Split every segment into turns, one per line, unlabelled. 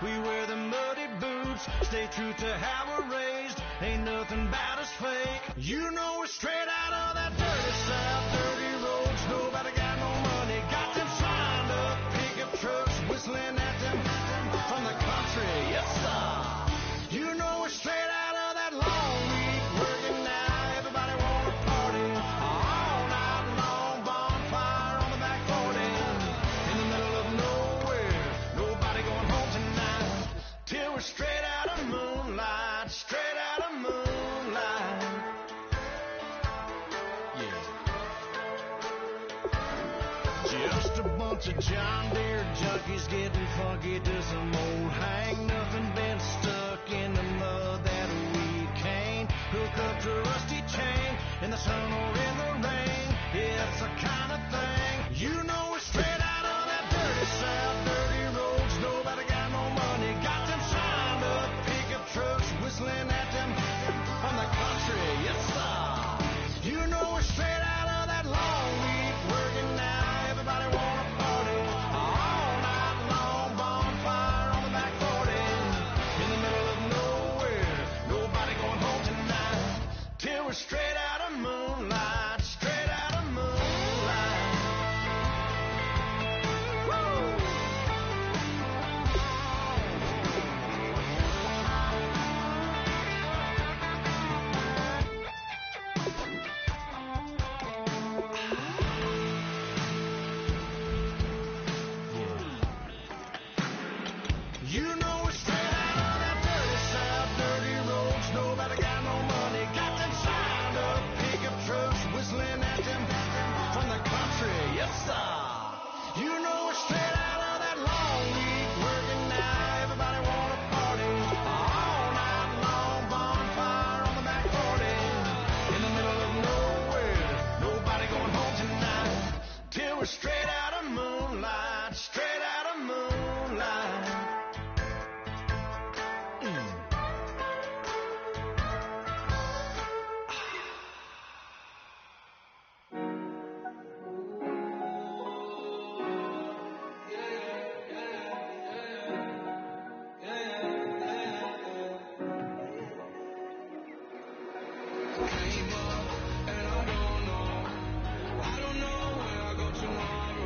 We wear the muddy boots, stay true to how we're raised. Ain't nothing about us fake. You know we're straight out of that dirty South, dirty roads. Nobody got no money, got them signed up. Pickup trucks whistling at them from the country. Yes, sir. You know we're straight out of that long week working now. Everybody wanna party all night long. Bonfire on the back 40 in the middle of nowhere. Nobody going home tonight till we're straight out of moonlight. Straight out of moonlight. Yeah. Just a bunch of John Deere junkies getting funky to some old hang. Nothing been stuck in the mud that we can't hook up to a rusty chain in the sun or in the rain. It's the kind of thing. You know we're straight out of that dirty South, dirty roads. Nobody got no money, got them signed up. Pickup trucks whistling at them from the country. Yes, sir. You know we're straight out of that long week working now. Everybody wanna party all night long. Bonfire on the back 40 in the middle of nowhere. Nobody going home tonight till we're straight out of moonlight. Straight out of moonlight. Woo! You know we're straight out of that dirty South, dirty roads. Nobody got no money, got them signed up. Pickup trucks whistling at them from the country. Yes, sir. You know we're straight out of that long week working now. Everybody wanna party all night long. Bonfire on the back 40 in the middle of nowhere. Nobody going home tonight till we're straight out of moonlight. Straight out of moonlight.
Came up and I don't know where I go tomorrow.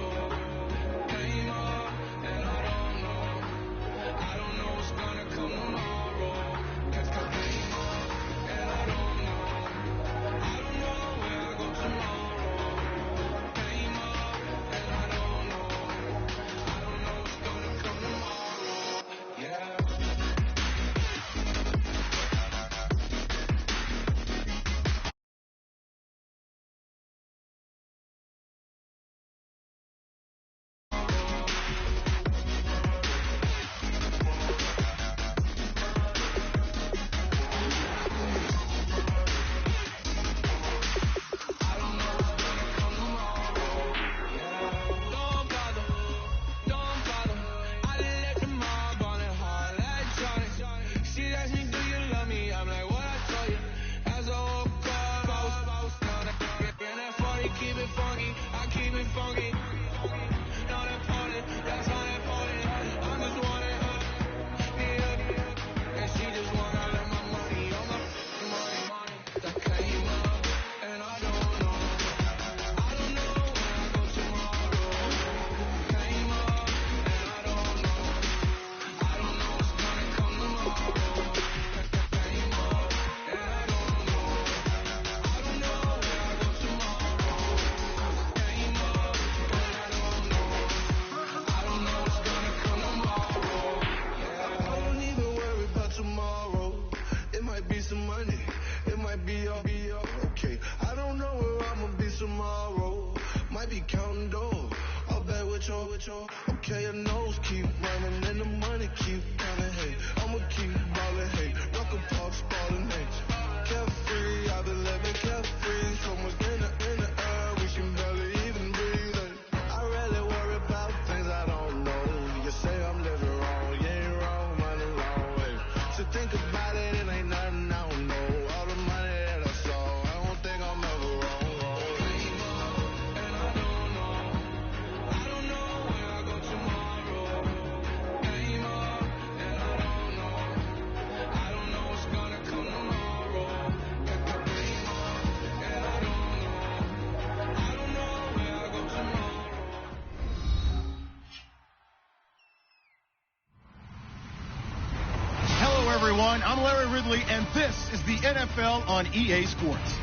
everyone. I'm Larry Ridley, and this is the NFL on EA Sports.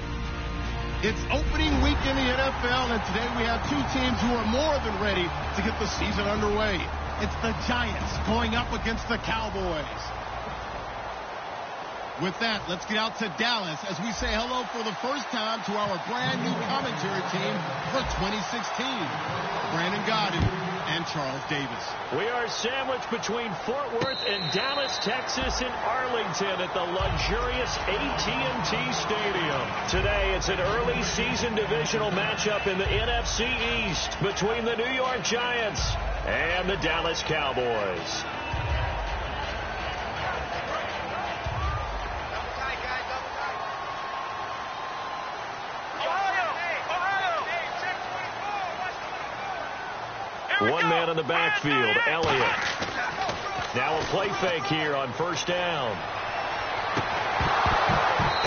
It's opening week in the NFL, and today we have two teams who are more than ready to get the season underway. It's the Giants going up against the Cowboys. With that, let's get out to Dallas as we say hello for the first time to our brand new commentary team for 2016. Brandon Godden and Charles Davis.
We are sandwiched between Fort Worth and Dallas, Texas, and Arlington at the luxurious AT&T Stadium. Today, it's an early season divisional matchup in the NFC East between the New York Giants and the Dallas Cowboys. One man in the backfield, Elliott. Now a play fake here on first down.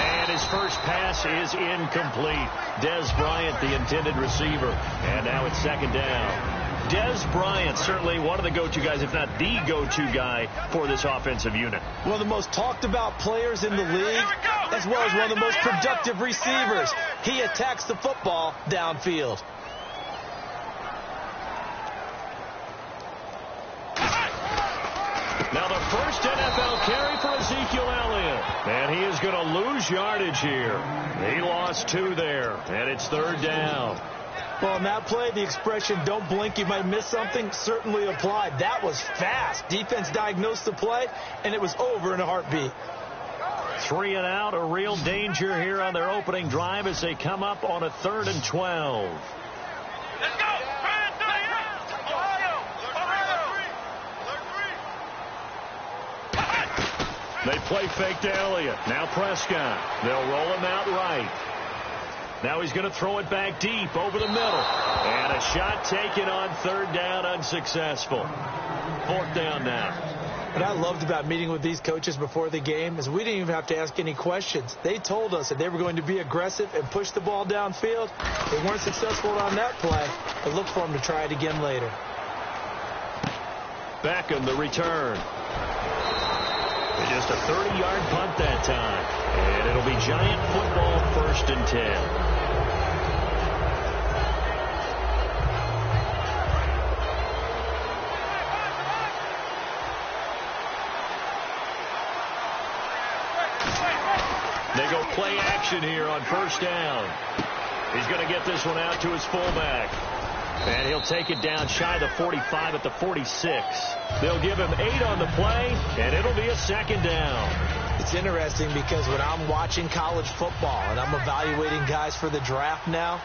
And his first pass is incomplete. Dez Bryant, the intended receiver. And now it's second down. Dez Bryant, certainly one of the go-to guys, if not the go-to guy for this offensive unit.
One of the most talked about players in the league, as well as one of the most productive receivers. He attacks the football downfield.
Now the first NFL carry for Ezekiel Elliott. And he is going to lose yardage here. He lost 2 there. And it's third down.
Well, in that play, the expression, don't blink, you might miss something, certainly applied. That was fast. Defense diagnosed the play, and it was over in a heartbeat.
3 and out, a real danger here on their opening drive as they come up on a 3rd and 12.
Let's go!
They play fake to Elliott. Now Prescott. They'll roll him out right. Now he's going to throw it back deep over the middle. And a shot taken on 3rd down, unsuccessful. 4th down now.
What I loved about meeting with these coaches before the game is we didn't even have to ask any questions. They told us that they were going to be aggressive and push the ball downfield. They weren't successful on that play, but look for them to try it again later.
Beckham, the return. Just a 30-yard punt that time. And it'll be Giant football, 1st and 10. They go play action here on first down. He's going to get this one out to his fullback. And he'll take it down shy of the 45 at the 46. They'll give him 8 on the play, and it'll be a 2nd down.
It's interesting because when I'm watching college football and I'm evaluating guys for the draft now,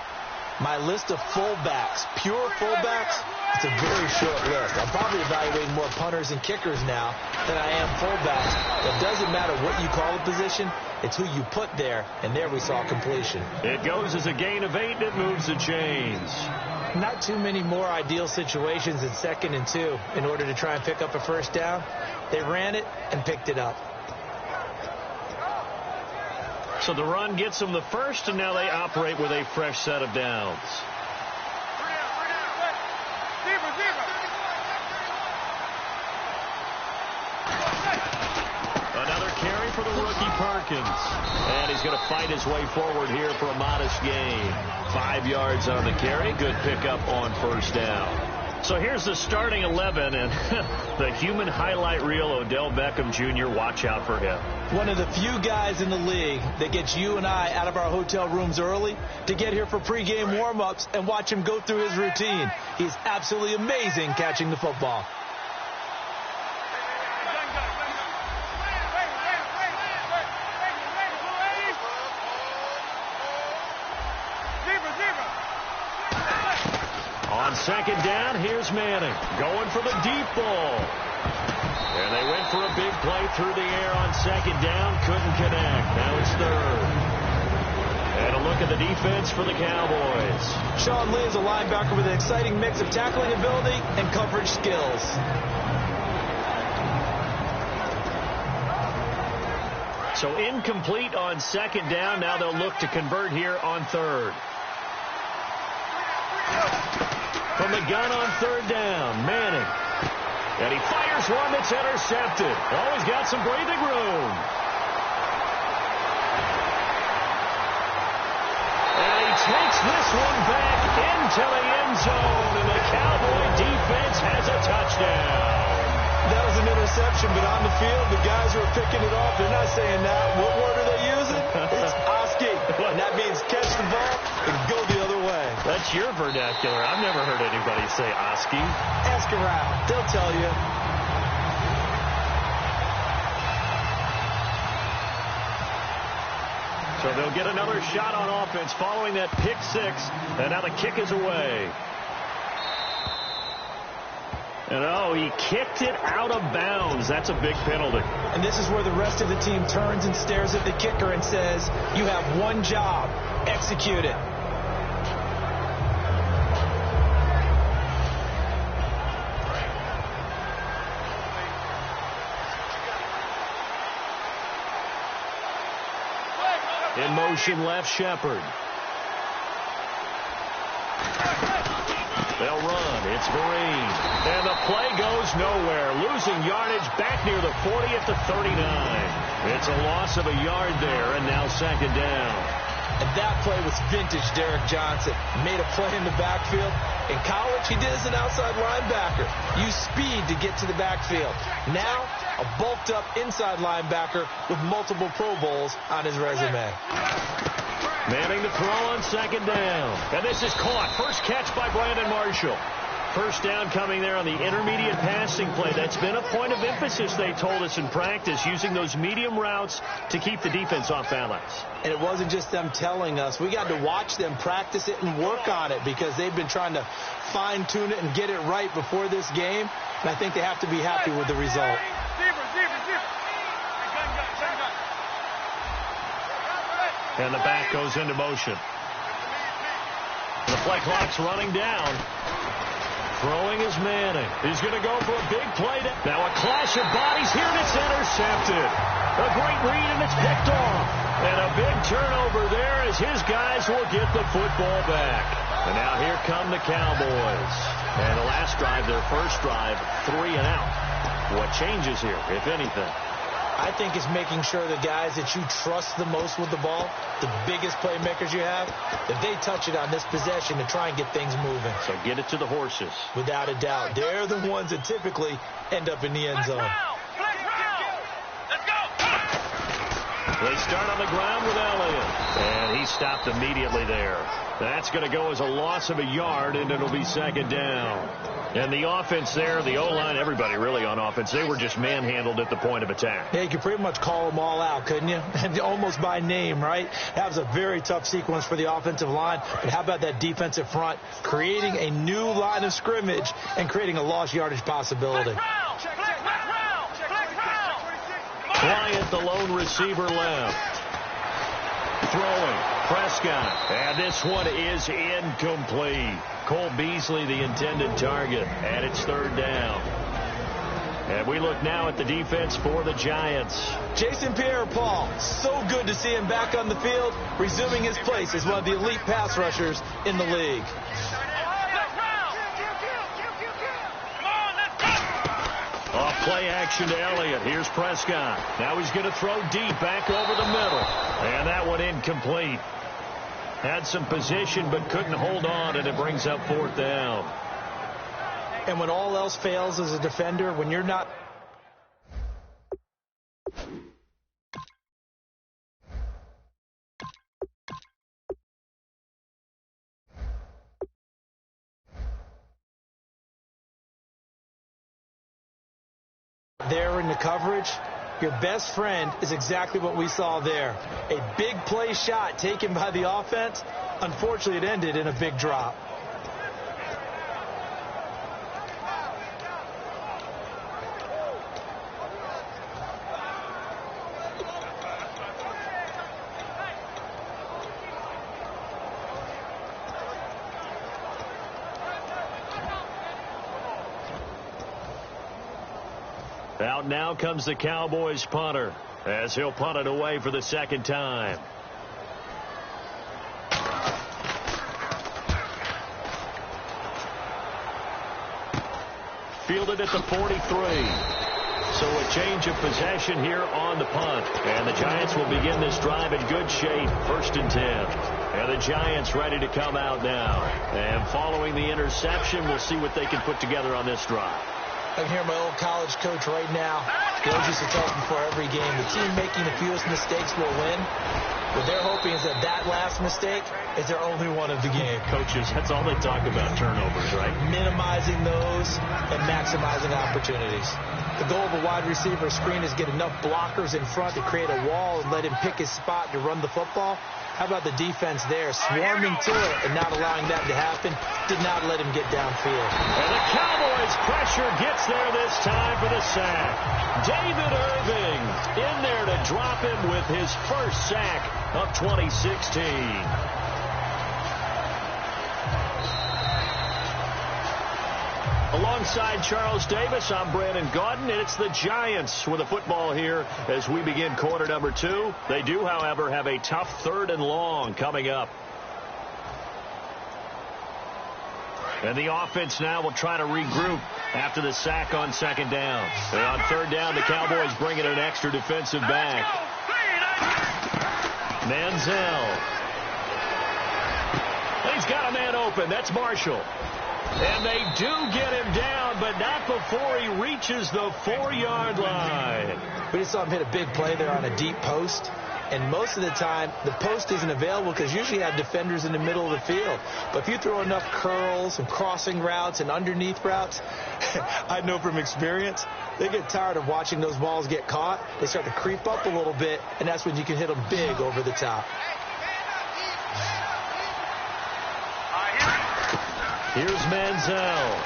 my list of fullbacks, pure fullbacks, it's a very short list. I'm probably evaluating more punters and kickers now than I am fullbacks. It doesn't matter what you call the position. It's who you put there, and there we saw completion.
It goes as a gain of 8, and it moves the chains.
Not too many more ideal situations in 2nd and 2 in order to try and pick up a first down. They ran it and picked it up.
So the run gets them the first, and now they operate with a fresh set of downs. Another carry for the rookie Perkins. And he's going to fight his way forward here for a modest gain. 5 yards on the carry. Good pickup on first down. So here's the starting 11, and the human highlight reel, Odell Beckham Jr., watch out for him.
One of the few guys in the league that gets you and I out of our hotel rooms early to get here for pregame warm-ups and watch him go through his routine. He's absolutely amazing catching the football.
On 2nd down, here's Manning going for the deep ball. And they went for a big play through the air on 2nd down. Couldn't connect. Now it's 3rd. And a look at the defense for the Cowboys.
Sean Lee is a linebacker with an exciting mix of tackling ability and coverage skills.
So incomplete on 2nd down. Now they'll look to convert here on 3rd. From the gun on 3rd down, Manning. And he fires one that's intercepted. Always got some breathing room. And he takes this one back into the end zone. And the Cowboy defense has a touchdown.
That was an interception, but on the field, the guys who are picking it off, they're not saying that. What word are they using? It's Oski. And that means catch the ball and go the other way.
That's your vernacular. I've never heard anybody say Oski.
Ask around. They'll tell you.
So they'll get another shot on offense following that pick six. And now the kick is away. And oh, he kicked it out of bounds. That's a big penalty.
And this is where the rest of the team turns and stares at the kicker and says, you have one job. Execute it.
In motion, left Shepard. They'll run. It's Marine. And the play goes nowhere. Losing yardage back near the 40 at the 39. It's a loss of a yard there, and now second down.
And that play was vintage Derek Johnson. Made a play in the backfield. In college, he did as an outside linebacker. Used speed to get to the backfield. Now, a bulked-up inside linebacker with multiple Pro Bowls on his resume.
Manning the throw on second down. And this is caught. First catch by Brandon Marshall. First down coming there on the intermediate passing play. That's been a point of emphasis, they told us in practice, using those medium routes to keep the defense off balance.
And it wasn't just them telling us. We got to watch them practice it and work on it because they've been trying to fine-tune it and get it right before this game. And I think they have to be happy with the result.
And the back goes into motion. The play clock's running down. Throwing is Manning. He's going to go for a big play. Now a clash of bodies here, and it's intercepted. A great read, and it's picked off. And a big turnover there as his guys will get the football back. And now here come the Cowboys. And the last drive, their first drive, 3 and out. What changes here, if anything?
I think it's making sure the guys that you trust the most with the ball, the biggest playmakers you have, that they touch it on this possession to try and get things moving.
So get it to the horses.
Without a doubt. They're the ones that typically end up in the end zone.
They start on the ground with Elliott. And he stopped immediately there. That's going to go as a loss of a yard, and it'll be second down. And the offense there, the O-line, everybody really on offense, they were just manhandled at the point of attack.
Yeah, you could pretty much call them all out, couldn't you? And almost by name, right? That was a very tough sequence for the offensive line. But how about that defensive front creating a new line of scrimmage and creating a lost yardage possibility?
Bryant, the lone receiver, left. Throwing. Prescott. And this one is incomplete. Cole Beasley, the intended target. And it's third down. And we look now at the defense for the Giants.
Jason Pierre-Paul, so good to see him back on the field, resuming his place as one of the elite pass rushers in the league.
Off play action to Elliott. Here's Prescott. Now he's going to throw deep back over the middle. And that one incomplete. Had some position but couldn't hold on, and it brings up fourth down.
And when all else fails as a defender, when you're not... there in the coverage, your best friend is exactly what we saw there. A big play shot taken by the offense. Unfortunately, it ended in a big drop.
Out now comes the Cowboys punter as he'll punt it away for the second time. fielded at the 43. So a change of possession here on the punt. And the Giants will begin this drive in good shape, 1st and 10. And the Giants ready to come out now. And following the interception, we'll see what they can put together on this drive.
I can hear my old college coach right now. He always used to tell us before every game, the team making the fewest mistakes will win. What they're hoping is that last mistake is their only one of the game.
Coaches, that's all they talk about, turnovers, right?
Minimizing those and maximizing opportunities. The goal of a wide receiver screen is get enough blockers in front to create a wall and let him pick his spot to run the football. How about the defense there, swarming to it and not allowing that to happen? Did not let him get downfield.
And the Cowboys' pressure gets there this time for the sack. David Irving in there to drop him with his first sack of 2016. Alongside Charles Davis, I'm Brandon Gaudin, and it's the Giants with the football here as we begin quarter number 2. They do, however, have a tough 3rd and long coming up. And the offense now will try to regroup after the sack on 2nd down. And on 3rd down, the Cowboys bring in an extra defensive back. Manziel. He's got a man open. That's Marshall. And they do get him down, but not before he reaches the 4-yard line.
We just saw him hit a big play there on a deep post. And most of the time, the post isn't available because usually you have defenders in the middle of the field. But if you throw enough curls and crossing routes and underneath routes, I know from experience, they get tired of watching those balls get caught. They start to creep up a little bit, and that's when you can hit them big over the top.
Here's Manziel.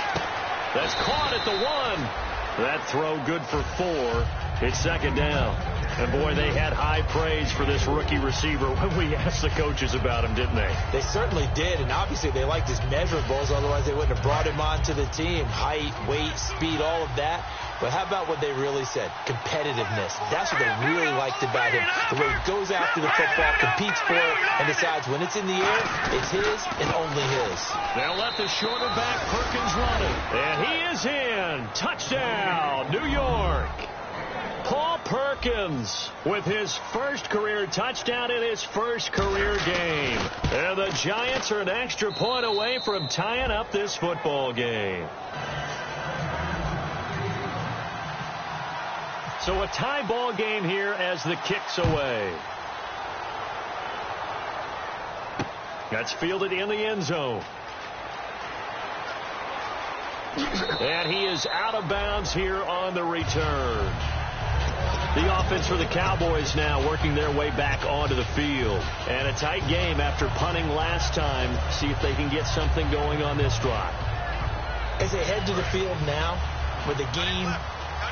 That's caught at the 1. That throw good for 4. It's 2nd down. And, boy, they had high praise for this rookie receiver when we asked the coaches about him, didn't they?
They certainly did, and obviously they liked his measurables. Otherwise, they wouldn't have brought him onto the team. Height, weight, speed, all of that. But how about what they really said? Competitiveness. That's what they really liked about him. The way he goes after the football, competes for it, and decides when it's in the air, it's his and only his.
They'll let the shorter back Perkins run it. And he is in. Touchdown, New York. Paul Perkins with his first career touchdown in his first career game. And the Giants are an extra point away from tying up this football game. So a tie ball game here as the kick's away. That's fielded in the end zone. And he is out of bounds here on the return. The offense for the Cowboys now working their way back onto the field. And a tight game after punting last time. See if they can get something going on this drive.
As they head to the field now, with the game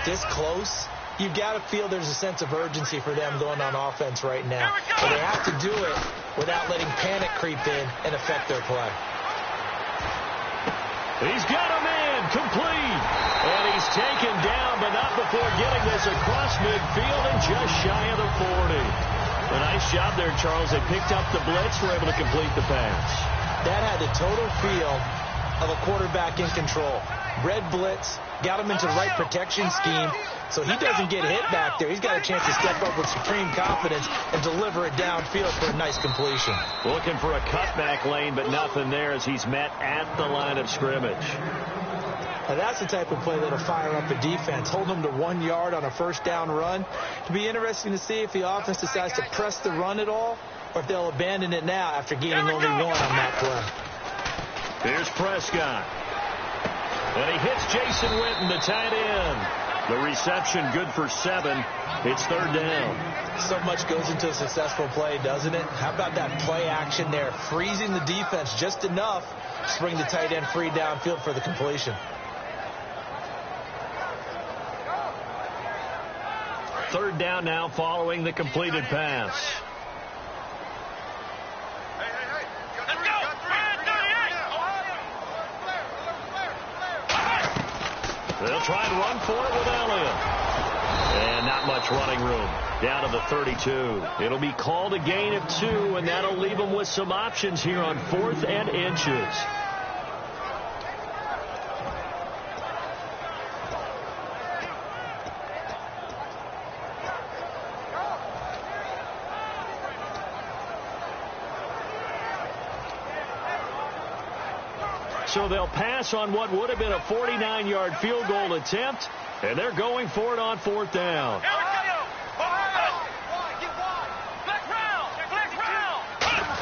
this close, you've got to feel there's a sense of urgency for them going on offense right now. But they have to do it without letting panic creep in and affect their play.
He's got a man complete. And he's taken down, but not before getting this across midfield and just shy of the 40. A nice job there, Charles. They picked up the blitz, were able to complete the pass.
That had the total feel of a quarterback in control. Red blitz, got him into the right protection scheme, so he doesn't get hit back there. He's got a chance to step up with supreme confidence and deliver it downfield for a nice completion.
Looking for a cutback lane, but nothing there as he's met at the line of scrimmage.
Now that's the type of play that'll fire up a defense. Hold them to 1 yard on a first down run. It'll be interesting to see if the offense decides to press the run at all or if they'll abandon it now after gaining only 1 on that play.
Here's Prescott. And he hits Jason Witten, the tight end. The reception good for 7. It's 3rd down.
So much goes into a successful play, doesn't it? How about that play action there? Freezing the defense just enough to bring the tight end free downfield for the completion.
3rd down now following the completed pass. They'll try and run for it with Elliott. And not much running room. Down to the 32. It'll be called a gain of 2, and that'll leave them with some options here on 4th and inches. So they'll pass on what would have been a 49-yard field goal attempt, and they're going for it on 4th down.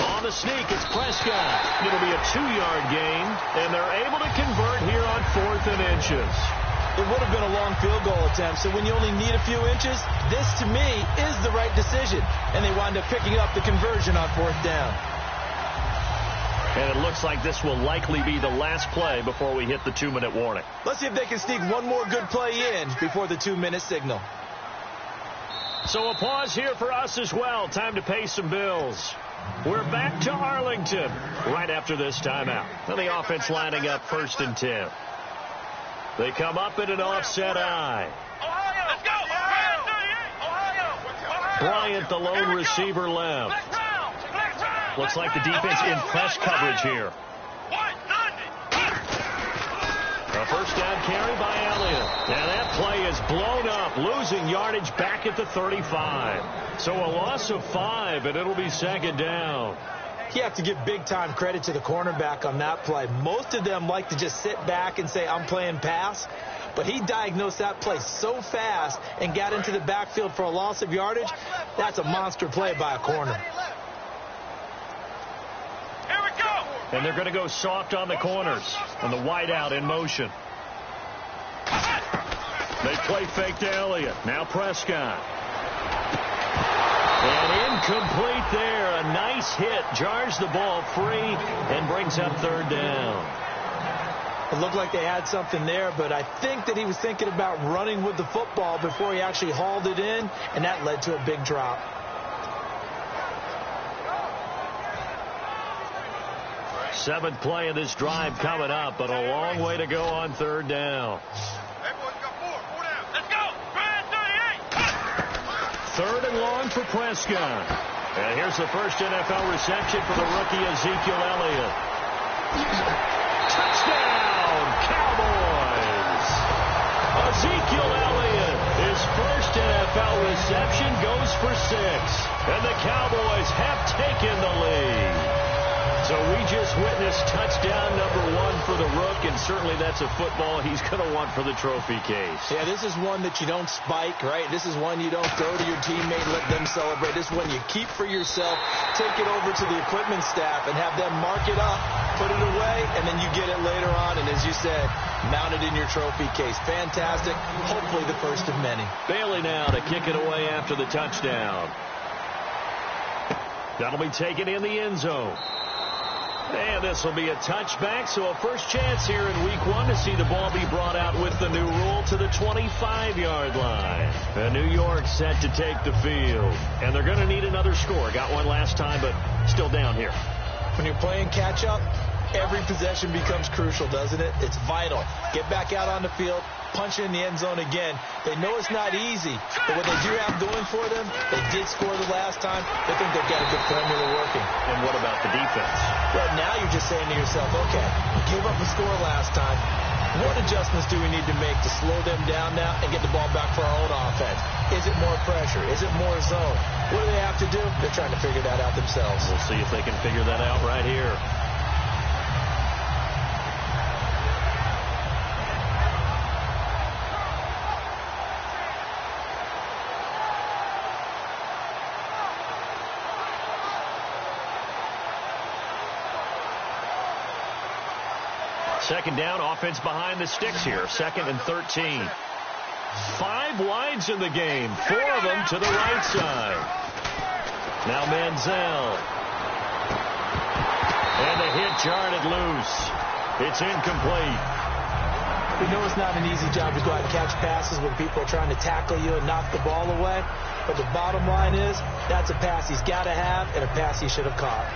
On the sneak, it's Prescott. It'll be a 2-yard gain, and they're able to convert here on 4th and inches.
It would have been a long field goal attempt, so when you only need a few inches, this, to me, is the right decision. And they wind up picking up the conversion on 4th down.
And it looks like this will likely be the last play before we hit the 2-minute warning.
Let's see if they can sneak one more good play in before the 2-minute signal.
So a pause here for us as well. Time to pay some bills. We're back to Arlington right after this timeout. And the offense lining up 1st and 10. They come up in an offset eye. Bryant, the lone receiver, left. Looks like the defense in press coverage here. A 1st down carry by Elliott. And that play is blown up, losing yardage back at the 35. So a loss of 5, and it'll be 2nd down.
You have to give big-time credit to the cornerback on that play. Most of them like to just sit back and say, I'm playing pass. But he diagnosed that play so fast and got into the backfield for a loss of yardage. That's a monster play by a corner.
And they're going to go soft on the corners. And the wideout in motion. They play fake to Elliott. Now Prescott. And incomplete there. A nice hit. Jars the ball free and brings up 3rd down.
It looked like they had something there, but I think that he was thinking about running with the football before he actually hauled it in, and that led to a big drop.
Seventh play of this drive coming up, but a long way to go on 3rd down. 3rd and long for Prescott. And here's the first NFL reception for the rookie Ezekiel Elliott. Touchdown, Cowboys! Ezekiel Elliott, his first NFL reception goes for 6. And the Cowboys have taken the lead. So we just witnessed touchdown number 1 for the Rook, and certainly that's a football he's going to want for the trophy case.
Yeah, this is one that you don't spike, right? This is one you don't throw to your teammate, let them celebrate. This is one you keep for yourself, take it over to the equipment staff, and have them mark it up, put it away, and then you get it later on, and as you said, mount it in your trophy case. Fantastic. Hopefully the first of many.
Bailey now to kick it away after the touchdown. That'll be taken in the end zone. And this will be a touchback, so a first chance here in week 1 to see the ball be brought out with the new rule to the 25-yard line. And New York set to take the field. And they're going to need another score. Got one last time, but still down here.
When you're playing catch-up, every possession becomes crucial, doesn't it? It's vital. Get back out on the field, punch in the end zone again. They know it's not easy, but what they do have going for them, they did score the last time. They think they've got a good formula working.
And what about the defense?
Well, now you're just saying to yourself, okay, give up a score last time. What adjustments do we need to make to slow them down now and get the ball back for our own offense? Is it more pressure? Is it more zone? What do they have to do? They're trying to figure that out themselves.
We'll see if they can figure that out right here. Second down, offense behind the sticks here. 2nd and 13. 5 wides in the game. 4 of them to the right side. Now Manziel. And the hit jarred loose. It's incomplete.
We know it's not an easy job to go out and catch passes when people are trying to tackle you and knock the ball away. But the bottom line is, that's a pass he's got to have and a pass he should have caught.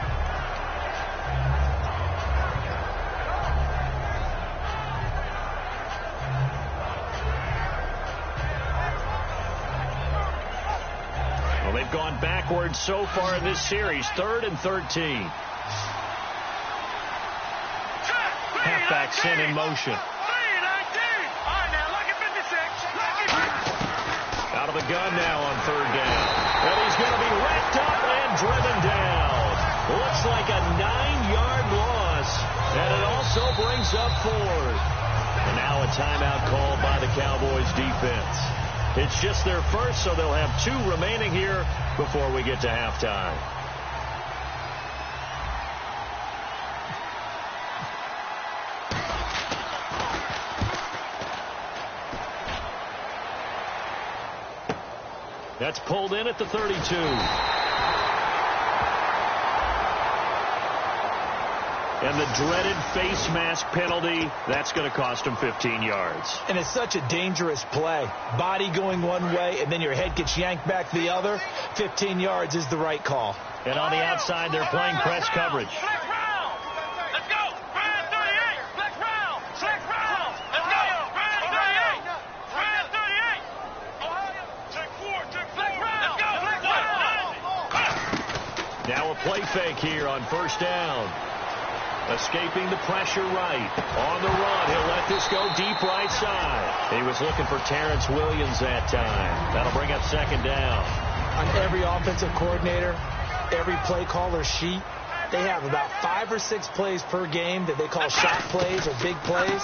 Well, they've gone backwards so far in this series. 3rd and 13. Halfback sent in motion. Out of the gun now on 3rd down. And he's going to be wrapped up and driven down. Looks like a 9-yard loss. And it also brings up fourth. And now a timeout called by the Cowboys defense. It's just their first, so they'll have 2 remaining here before we get to halftime. That's pulled in at the 32. And the dreaded face mask penalty, that's going to cost him 15 yards.
And it's such a dangerous play. Body going one way, and then your head gets yanked back the other. 15 yards is the right call.
And on the outside, they're playing press coverage. Now a play fake here on first down. Escaping the pressure right. On the run, he'll let this go deep right side. He was looking for Terrence Williams that time. That'll bring up second down.
On every offensive coordinator, every play caller sheet, they have about 5 or 6 plays per game that they call shot plays or big plays.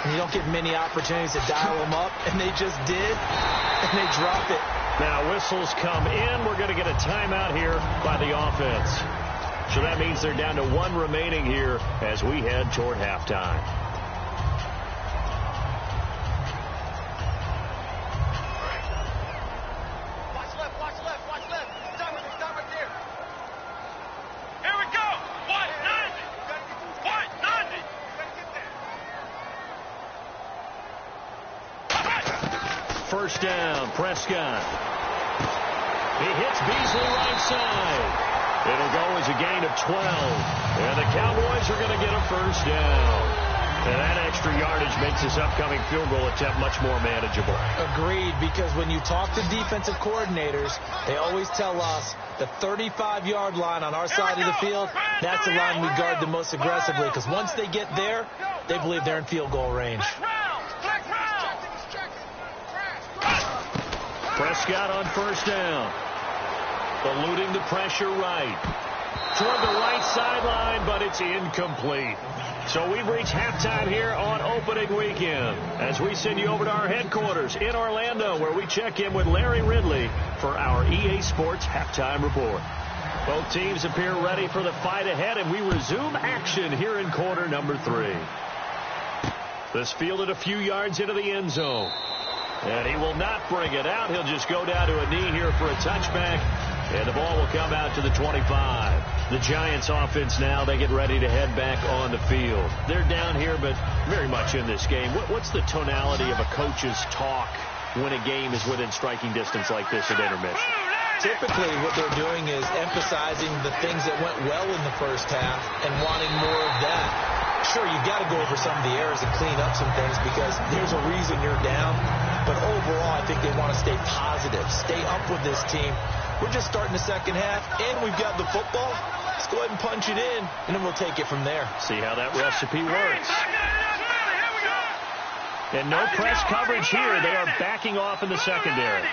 And you don't get many opportunities to dial them up. And they just did, and they dropped it.
Now whistles come in. We're going to get a timeout here by the offense. So that means they're down to 1 remaining here as we head toward halftime.
Watch left, watch left, watch left. Stop right there. Here we go. What? 90. What? 90.
First down, Prescott. He hits Beasley right side. It'll go as a gain of 12. And the Cowboys are going to get a first down. And that extra yardage makes this upcoming field goal attempt much more manageable.
Agreed, because when you talk to defensive coordinators, they always tell us the 35-yard line on our side of the field, that's the line we guard the most aggressively, because once they get there, they believe they're in field goal range.
Prescott on first down. Eluding the pressure right. Toward the right sideline, but it's incomplete. So we've reached halftime here on opening weekend as we send you over to our headquarters in Orlando, where we check in with Larry Ridley for our EA Sports Halftime Report. Both teams appear ready for the fight ahead, and we resume action here in quarter number 3. This fielded a few yards into the end zone. And he will not bring it out. He'll just go down to a knee here for a touchback. And the ball will come out to the 25. The Giants offense now, they get ready to head back on the field. They're down here, but very much in this game. What's the tonality of a coach's talk when a game is within striking distance like this at intermission?
Typically, what they're doing is emphasizing the things that went well in the first half and wanting more of that. Sure, you've got to go over some of the errors and clean up some things because there's a reason you're down. But overall, I think they want to stay positive, stay up with this team. We're just starting the second half, and we've got the football. Let's go ahead and punch it in, and then we'll take it from there.
See how that recipe works. And no press coverage here. They are backing off in the secondary.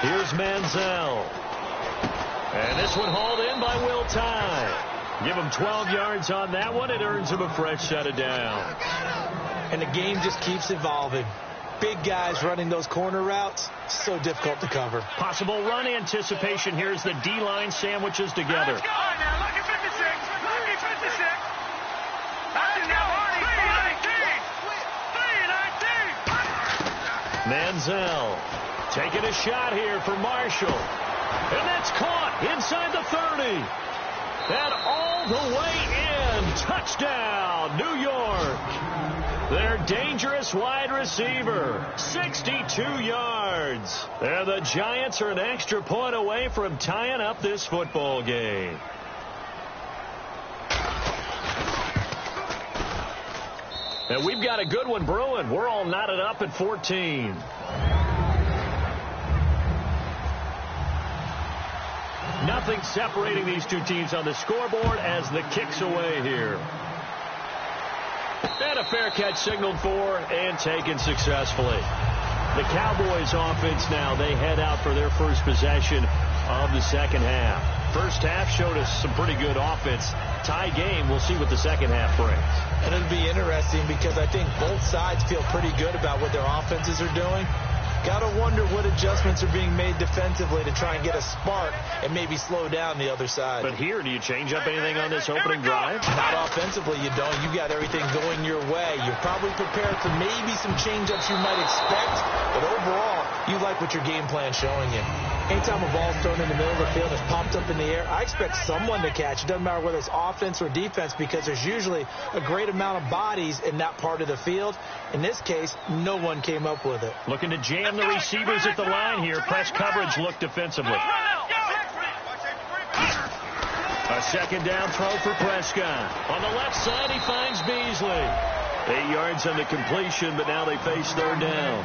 Here's Manziel. And this one hauled in by Will Tye. Give him 12 yards on that one. It earns him a fresh set of downs.
And the game just keeps evolving. Big guys running those corner routes, so difficult to cover.
Possible run anticipation here as the D-line sandwiches together. Manziel taking a shot here for Marshall. And that's caught inside the 30. And all the way in. Touchdown, New York. Their dangerous wide receiver, 62 yards. And the Giants are an extra point away from tying up this football game. And we've got a good one brewing. We're all knotted up at 14. Nothing separating these two teams on the scoreboard as the kick's away here. And a fair catch signaled for and taken successfully. The Cowboys offense now, they head out for their first possession of the second half. First half showed us some pretty good offense. Tie game. We'll see what the second half brings.
And it'll be interesting because I think both sides feel pretty good about what their offenses are doing. Got to wonder what adjustments are being made defensively to try and get a spark and maybe slow down the other side.
But here, do you change up anything on this opening drive?
Not offensively, you don't. You got everything going your way. You're probably prepared for maybe some change-ups you might expect, but overall, you like what your game plan's showing you. Anytime a ball's thrown in the middle of the field and it's popped up in the air, I expect someone to catch. It doesn't matter whether it's offense or defense because there's usually a great amount of bodies in that part of the field. In this case, no one came up with it.
Looking to jam the receivers at the line here. Press coverage look defensively. A second down throw for Prescott. On the left side, he finds Beasley. 8 yards on the completion, but now they face third down.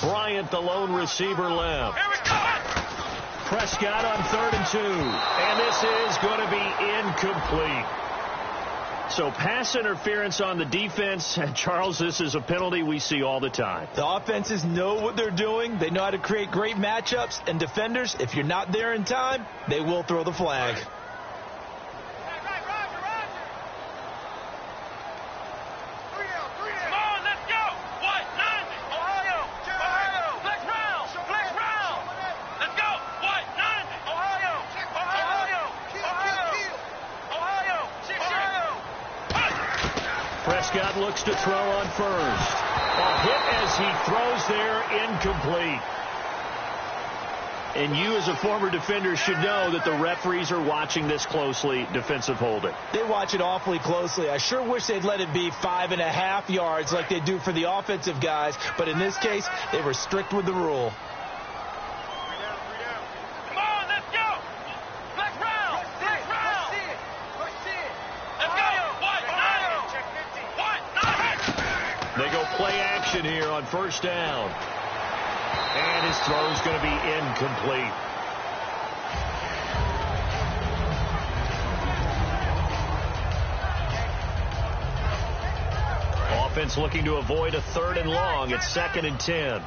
Bryant, the lone receiver, left. Prescott on 3rd and 2. And this is going to be incomplete. So pass interference on the defense. And Charles, this is a penalty we see all the time.
The offenses know what they're doing. They know how to create great matchups. And defenders, if you're not there in time, they will throw the flag.
Prescott looks to throw on first. A hit as he throws there, incomplete. And you as a former defender should know that the referees are watching this closely, defensive holding.
They watch it awfully closely. I sure wish they'd let it be 5.5 yards like they do for the offensive guys. But in this case, they were strict with the rule.
They go play action here on first down. And his throw is going to be incomplete. Offense looking to avoid a 3rd and long. It's 2nd and 10.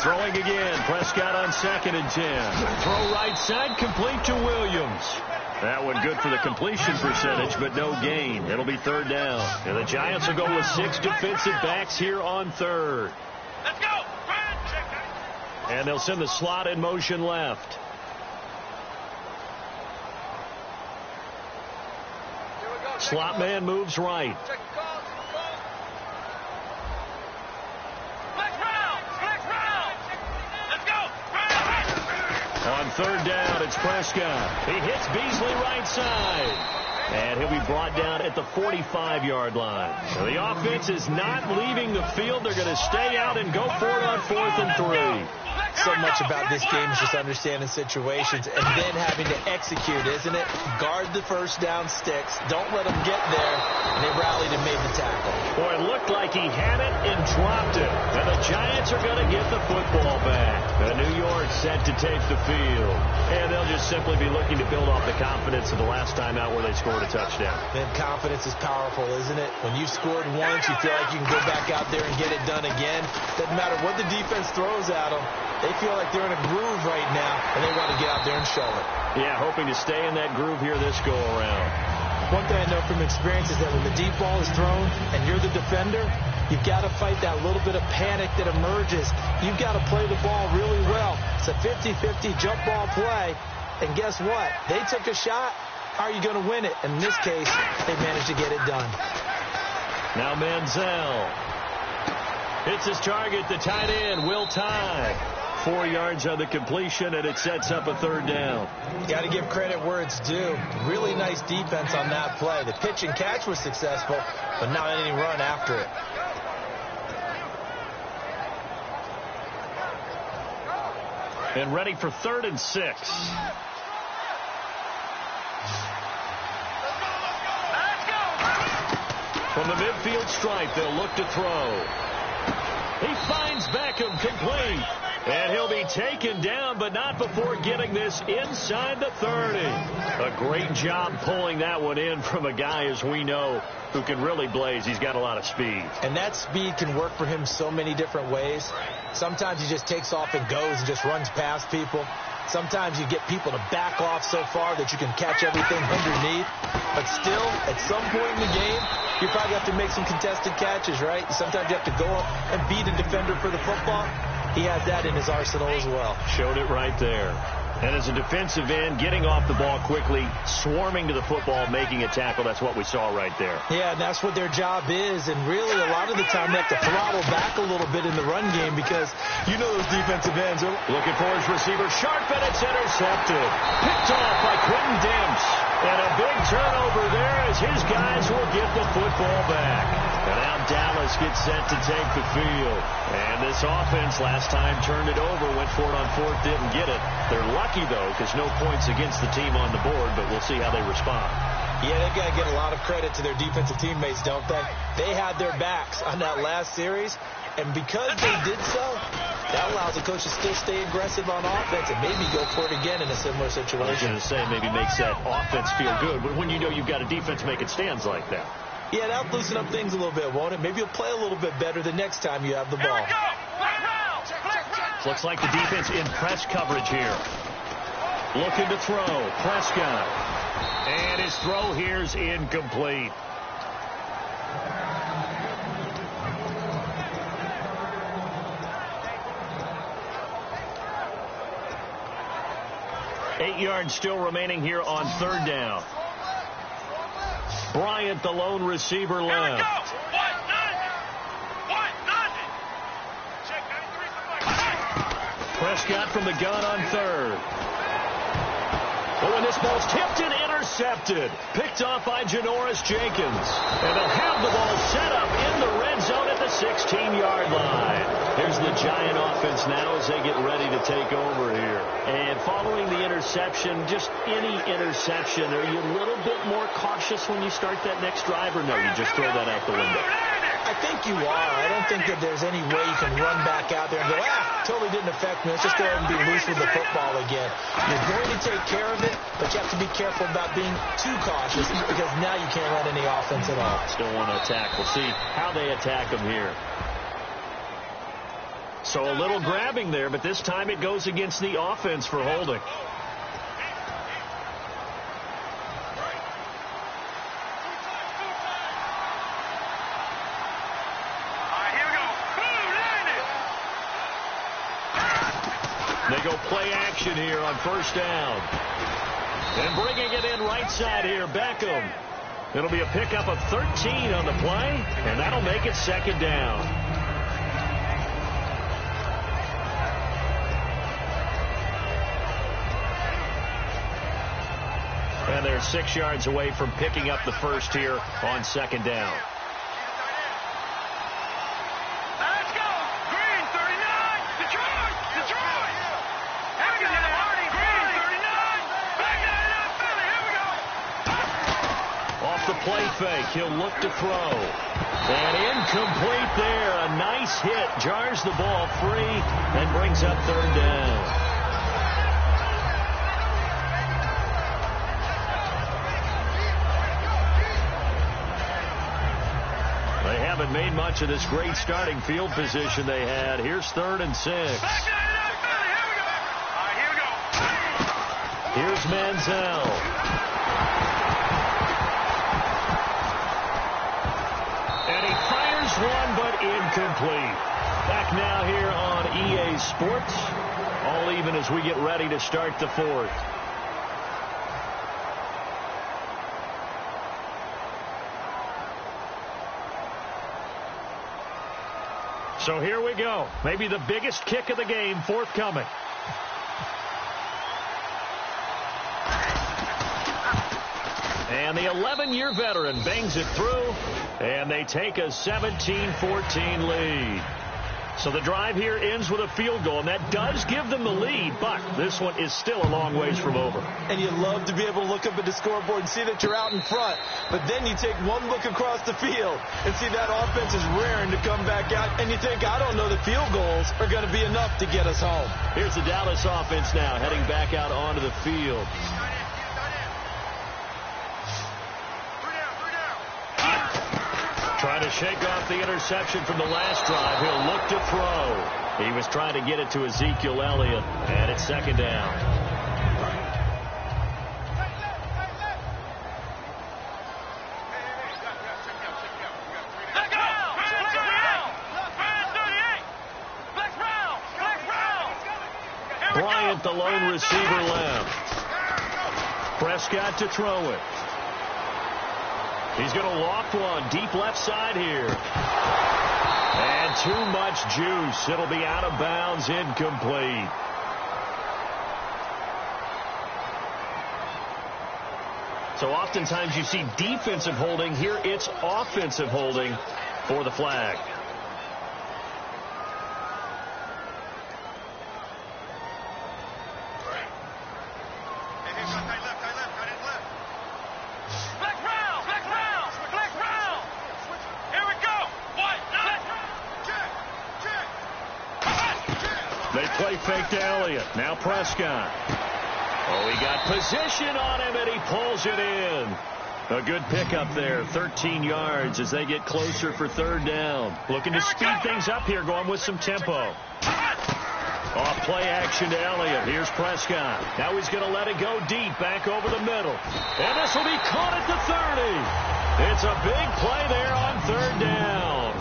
Throwing again. Prescott on 2nd and 10. Throw right side, complete to Williams. That one good for the completion percentage, but no gain. It'll be 3rd down. And the Giants will go with 6 defensive backs here on 3rd.
Let's go.
And they'll send the slot in motion left. Slot man moves right. On 3rd down, it's Prescott. He hits Beasley right side. And he'll be brought down at the 45-yard line. So the offense is not leaving the field. They're going to stay out and go for it on 4th and 3.
So much about this game is just understanding situations and then having to execute, isn't it? Guard the first down sticks. Don't let them get there. And they rallied and made the tackle.
Boy, it looked like he had it and dropped it. And the Giants are going to get the football back. New York set to take the field. And they'll just simply be looking to build off the confidence of the last time out where they scored a touchdown.
Man, confidence is powerful, isn't it? When you've scored once, you feel like you can go back out there and get it done again. Doesn't matter what the defense throws at them. They feel like they're in a groove right now, and they want to get out there and show it.
Yeah, hoping to stay in that groove here this go-around.
One thing I know from experience is that when the deep ball is thrown and you're the defender, you've got to fight that little bit of panic that emerges. You've got to play the ball really well. It's a 50-50 jump ball play, and guess what? They took a shot. How are you going to win it? In this case, they managed to get it done.
Now Manziel hits his target, the tight end, Will Tye. 4 yards on the completion, and it sets up a 3rd down.
Got to give credit where it's due. Really nice defense on that play. The pitch and catch was successful, but not any run after it.
And ready for 3rd and 6. From the midfield stripe, they'll look to throw. He finds Beckham complete. And he'll be taken down, but not before getting this inside the 30. A great job pulling that one in from a guy, as we know, who can really blaze. He's got a lot of speed.
And that speed can work for him so many different ways. Sometimes he just takes off and goes and just runs past people. Sometimes you get people to back off so far that you can catch everything underneath. But still, at some point in the game, you probably have to make some contested catches, right? Sometimes you have to go up and beat a defender for the football. He has that in his arsenal as well.
Showed it right there. And as a defensive end, getting off the ball quickly, swarming to the football, making a tackle, that's what we saw right there.
Yeah, and that's what their job is. And really, a lot of the time, they have to throttle back a little bit in the run game because you know those defensive ends are
looking for his receiver. Sharp, and it's intercepted. Picked off by Quentin Dimps. And a big turnover there as his guys will get the football back. And now Dallas gets set to take the field. And this offense last time turned it over, went for it on fourth, didn't get it. They're lucky, though, because no points against the team on the board, but we'll see how they respond.
Yeah, they've got to get a lot of credit to their defensive teammates, don't they? They had their backs on that last series, and because they did so, that allows the coach to still stay aggressive on offense and maybe go for it again in a similar situation.
I was going to say, maybe makes that offense feel good, but when you know you've got a defense making stands like that.
Yeah, that'll loosen up things a little bit, won't it? Maybe you'll play a little bit better the next time you have the ball.
Looks like the defense in press coverage here. Looking to throw. Prescott. And his throw here's incomplete. Eight yards still remaining here on third down. Bryant, the lone receiver, left. Prescott from the gun on third. Oh, and this ball's tipped and intercepted. Picked off by Janoris Jenkins. And they'll have the ball set up in the red zone at the 16-yard line. Here's the Giant offense now as they get ready to take over here. And following the interception, just any interception, are you a little bit more cautious when you start that next drive, or no, you just throw that out the window?
I think you are. I don't think that there's any way you can run back out there and go, totally didn't affect me. Let's just go ahead and be loose with the football again. You're going to take care of it, but you have to be careful about being too cautious because now you can't run any offense at all.
Still want to attack. We'll see how they attack them here. So a little grabbing there, but this time it goes against the offense for holding. They go play action here on first down. And bringing it in right side here, Beckham. It'll be a pickup of 13 on the play, and that'll make it second down. And they're 6 yards away from picking up the first here on second down. Play fake. He'll look to throw. And incomplete there. A nice hit. Jars the ball free and brings up third down. They haven't made much of this great starting field position they had. Here's 3rd and 6. Here's Manziel. One, but incomplete. Back now here on EA Sports. All even as we get ready to start the fourth. So here we go. Maybe the biggest kick of the game forthcoming. And the 11-year veteran bangs it through, and they take a 17-14 lead. So the drive here ends with a field goal, and that does give them the lead, but this one is still a long ways from over.
And you love to be able to look up at the scoreboard and see that you're out in front, but then you take one look across the field and see that offense is raring to come back out, and you think, I don't know that field goals are going to be enough to get us home.
Here's the Dallas offense now, heading back out onto the field. Trying to shake off the interception from the last drive. He'll look to throw. He was trying to get it to Ezekiel Elliott, and it's second down. Bryant, the lone receiver, left. Prescott to throw it. He's going to loft one deep left side here. And too much juice. It'll be out of bounds, incomplete. So oftentimes you see defensive holding. Here it's offensive holding for the flag. They play fake to Elliott. Now Prescott. Oh, he got position on him, and he pulls it in. A good pickup there, 13 yards as they get closer for third down. Looking to speed things up here, going with some tempo. Off play action to Elliott. Here's Prescott. Now he's going to let it go deep, back over the middle. And this will be caught at the 30. It's a big play there on third down.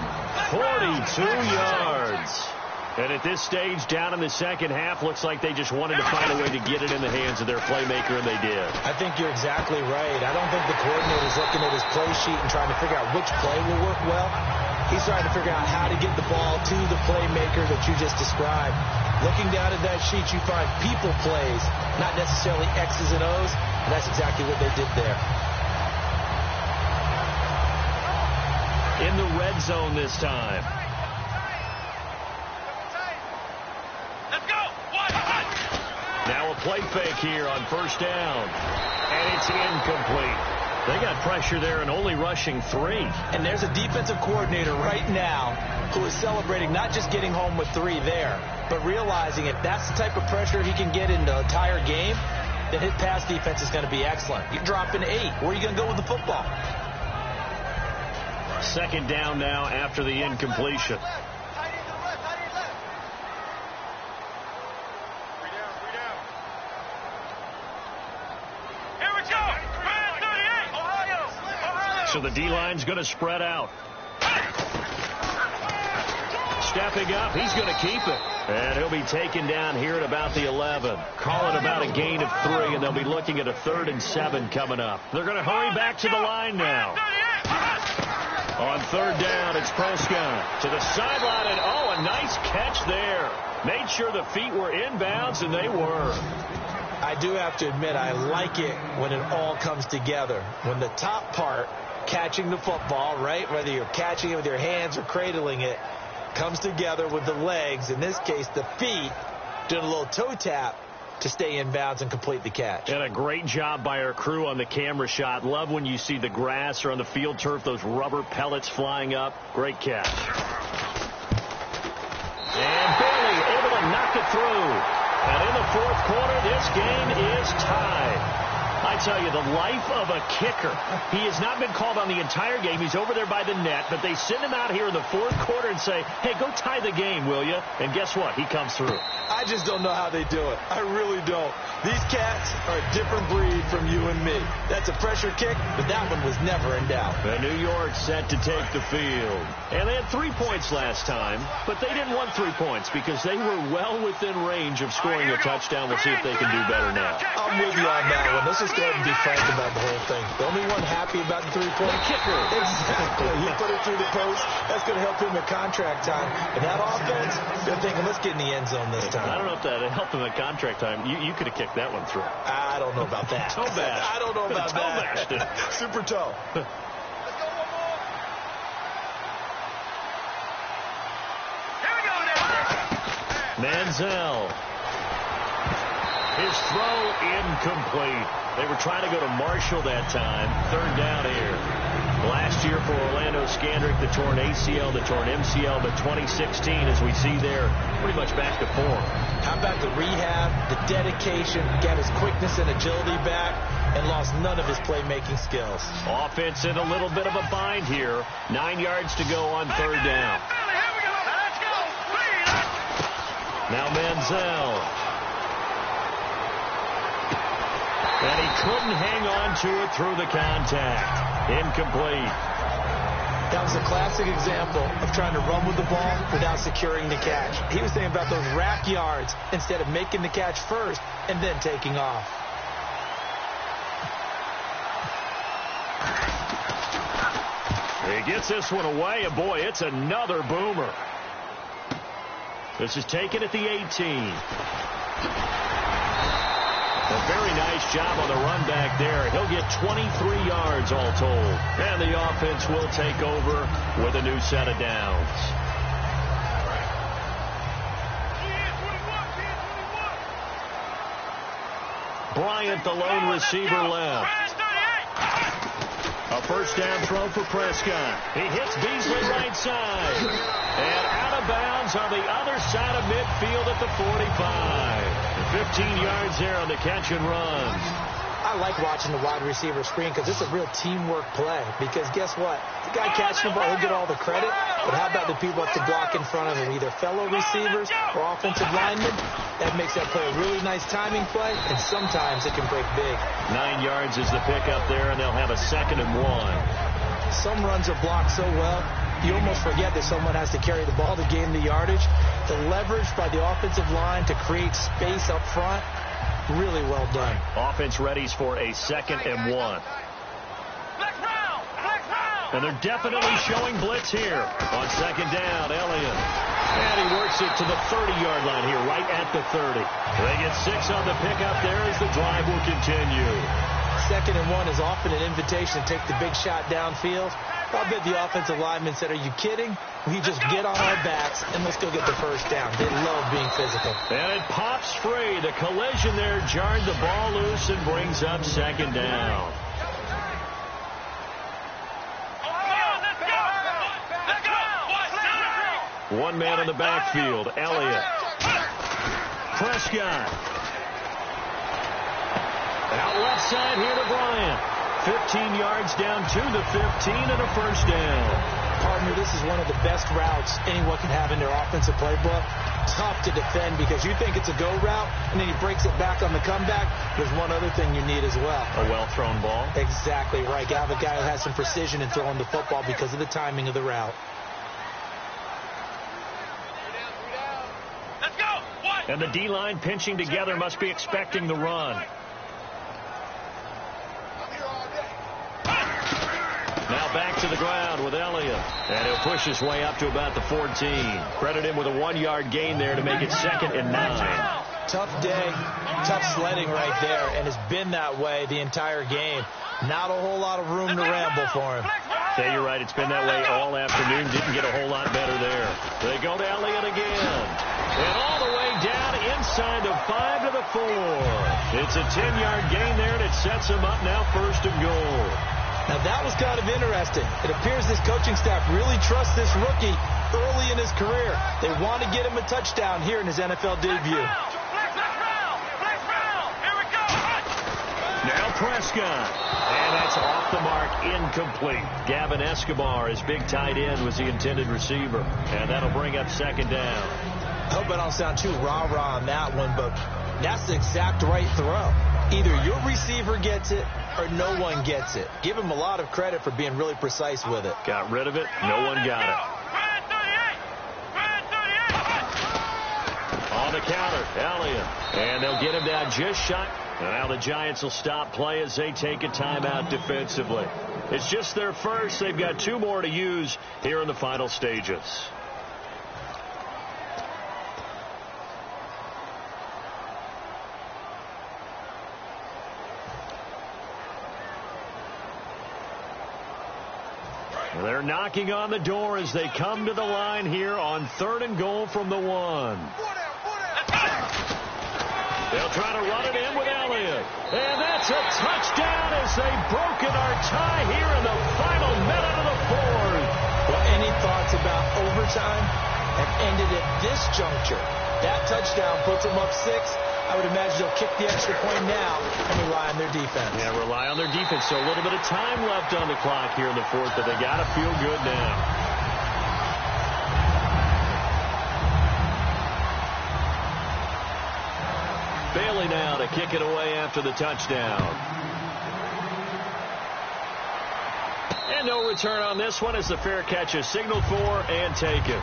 42 yards. And at this stage, down in the second half, looks like they just wanted to find a way to get it in the hands of their playmaker, and they did.
I think you're exactly right. I don't think the coordinator's looking at his play sheet and trying to figure out which play will work well. He's trying to figure out how to get the ball to the playmaker that you just described. Looking down at that sheet, you find people plays, not necessarily X's and O's, and that's exactly what they did there.
In the red zone this time. Now a play fake here on first down. And it's incomplete. They got pressure there and only rushing 3.
And there's a defensive coordinator right now who is celebrating not just getting home with 3 there, but realizing if that's the type of pressure he can get in the entire game, then his pass defense is going to be excellent. You're dropping 8. Where are you going to go with the football?
Second down now after the incompletion. So the D-line's going to spread out. Stepping up, he's going to keep it. And he'll be taken down here at about the 11. Call it about a gain of 3, and they'll be looking at a 3rd and 7 coming up. They're going to hurry back to the line now. On third down, it's Prescott to the sideline, and oh, a nice catch there. Made sure the feet were inbounds, and they were.
I do have to admit, I like it when it all comes together. When the top part, catching the football, right, whether you're catching it with your hands or cradling it, comes together with the legs, in this case the feet, doing a little toe tap to stay in bounds and complete the catch.
And a great job by our crew on the camera shot. Love when you see the grass or on the field turf, those rubber pellets flying up. Great catch. And Bailey able to knock it through. And in the fourth quarter, this game is tied. I tell you, the life of a kicker. He has not been called on the entire game. He's over there by the net, but they send him out here in the fourth quarter and say, hey, go tie the game, will you? And guess what? He comes through.
I just don't know how they do it. I really don't. These cats are a different breed from you and me. That's a pressure kick, but that one was never in doubt.
The New York set to take the field. And they had 3 points last time, but they didn't want 3 points because they were well within range of scoring a touchdown. We'll see if they can do better now.
I'm with you on that one. Let's just go ahead and be frank about the whole thing. The only one happy about the 3-point
kicker.
Exactly. He put it through the post. That's going to help him at contract time. And that offense, they're thinking, let's get in the end zone this time.
I don't know if that helped him at contract time. You could have kicked that one through.
I don't know about that.
Toe bash.
I don't know about that. Super toe.
Here we go now.
Manziel. His throw incomplete. They were trying to go to Marshall that time. Third down here. Last year for Orlando Scandrick, the torn ACL, the torn MCL, but 2016, as we see there, pretty much back to form.
How about the rehab, the dedication, got his quickness and agility back, and lost none of his playmaking skills.
Offense in a little bit of a bind here. 9 yards to go on third down. Now Manziel. And he couldn't hang on to it through the contact. Incomplete.
That was a classic example of trying to run with the ball without securing the catch. He was thinking about those rack yards instead of making the catch first and then taking off.
He gets this one away, and boy, it's another boomer. This is taken at the 18. A very nice job on the run back there. He'll get 23 yards all told. And the offense will take over with a new set of downs. Bryant, the lone receiver, left. A first down throw for Prescott. He hits Beasley right side. And out of bounds on the other side of midfield at the 45. 15 yards there on the catch and run.
I like watching the wide receiver screen because it's a real teamwork play. Because guess what? The guy catching the ball, he'll get all the credit. But how about the people have to block in front of him, either fellow receivers or offensive linemen? That makes that play a really nice timing play, and sometimes it can break big. 9
yards is the pickup there, and they'll have a 2nd and 1.
Some runs are blocked so well, you almost forget that someone has to carry the ball to gain the yardage. The leverage by the offensive line to create space up front, really well done.
Offense readies for a 2nd and 1. And they're definitely showing blitz here on 2nd down. Elliott. And he works it to the 30-yard line here, right at the 30. They get 6 on the pickup there as the drive will continue.
2nd and 1 is often an invitation to take the big shot downfield. I bet the offensive lineman said, are you kidding? We just get on our backs and let's go get the first down. They love being physical.
And it pops free. The collision there jarred the ball loose and brings up 2nd down. One man in the backfield, Elliott. Prescott. Out left side here to Bryant. 15 yards down to the 15 and a first down.
Partner, this is one of the best routes anyone can have in their offensive playbook. Tough to defend because you think it's a go route, and then he breaks it back on the comeback. There's one other thing you need as well.
A well-thrown ball.
Exactly right. You have a guy who has some precision in throwing the football because of the timing of the route.
Let's go.
And the D-line pinching together must be expecting the run. Now back to the ground with Elliott. And he'll push his way up to about the 14. Credit him with a 1-yard gain there to make it 2nd and 9.
Tough day, tough sledding right there, and it's been that way the entire game. Not a whole lot of room to ramble for him.
Yeah, you're right. It's been that way all afternoon. Didn't get a whole lot better there. They go to Elliott again. And all the way down inside the 5 to the 4. It's a 10-yard gain there, and it sets him up now 1st and goal.
Now, that was kind of interesting. It appears this coaching staff really trusts this rookie early in his career. They want to get him a touchdown here in his NFL debut.
Now Prescott. And that's off the mark, incomplete. Gavin Escobar, his big tight end, was the intended receiver. And that'll bring up 2nd down.
I hope I don't sound too rah-rah on that one, but that's the exact right throw. Either your receiver gets it or no one gets it. Give him a lot of credit for being really precise with it.
Got rid of it. No one got it. On the counter, Elliott. And they'll get him down just shy. And now the Giants will stop play as they take a timeout defensively. It's just their first. They've got 2 more to use here in the final stages. They're knocking on the door as they come to the line here on 3rd and goal from the 1. They'll try to run it in with Elliott. And that's a touchdown as they've broken our tie here in the final minute of the fourth.
Well, any thoughts about overtime have ended at this juncture. That touchdown puts them up 6. I would imagine they'll kick the extra point now and rely on their defense.
Yeah, rely on their defense. So a little bit of time left on the clock here in the fourth, but they got to feel good now. Bailey now to kick it away after the touchdown. And no return on this one as the fair catch is signaled for and taken.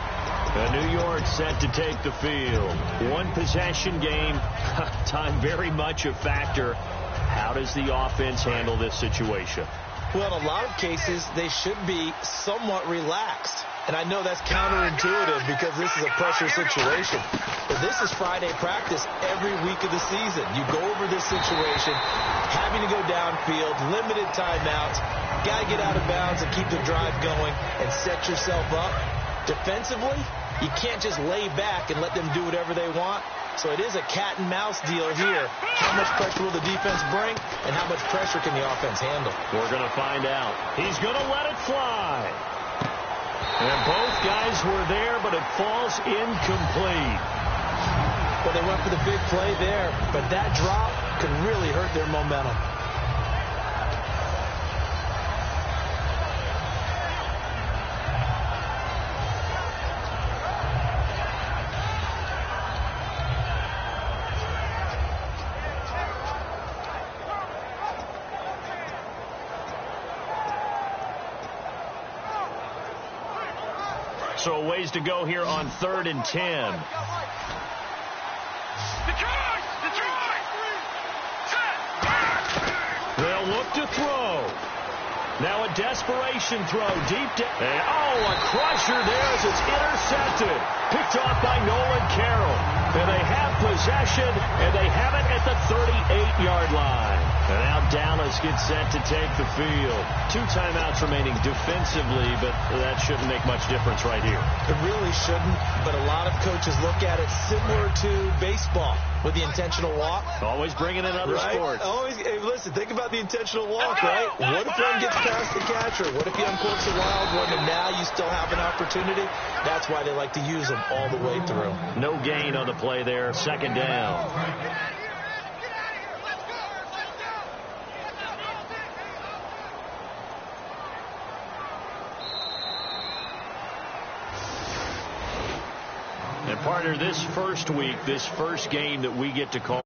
New York set to take the field. One possession game. Time very much a factor. How does the offense handle this situation?
Well, in a lot of cases, they should be somewhat relaxed. And I know that's counterintuitive because this is a pressure situation. But this is Friday practice every week of the season. You go over this situation, having to go downfield, limited timeouts, got to get out of bounds and keep the drive going and set yourself up. Defensively, you can't just lay back and let them do whatever they want. So it is a cat and mouse deal here. How much pressure will the defense bring and how much pressure can the offense handle?
We're going to find out. He's going to let it fly. And both guys were there, but it falls incomplete.
Well, they went for the big play there, but that drop could really hurt their momentum.
So a ways to go here on 3rd and 10. They'll look to throw. Now a desperation throw deep down. A crusher there as it's intercepted. Picked off by Nolan Carroll. And they have possession, and they have it at the 38-yard line. And now Dallas gets set to take the field. 2 timeouts remaining defensively, but that shouldn't make much difference right here.
It really shouldn't, but a lot of coaches look at it similar to baseball with the intentional walk.
Always bringing in other sports.
Always, hey, listen, think about the intentional walk, right? What if one gets past the catcher? What if he uncorks a wild one and now you still have an opportunity? That's why they like to use them all the way through.
No gain on the play there. 2nd down. And partner, this first week, this first game that we get to call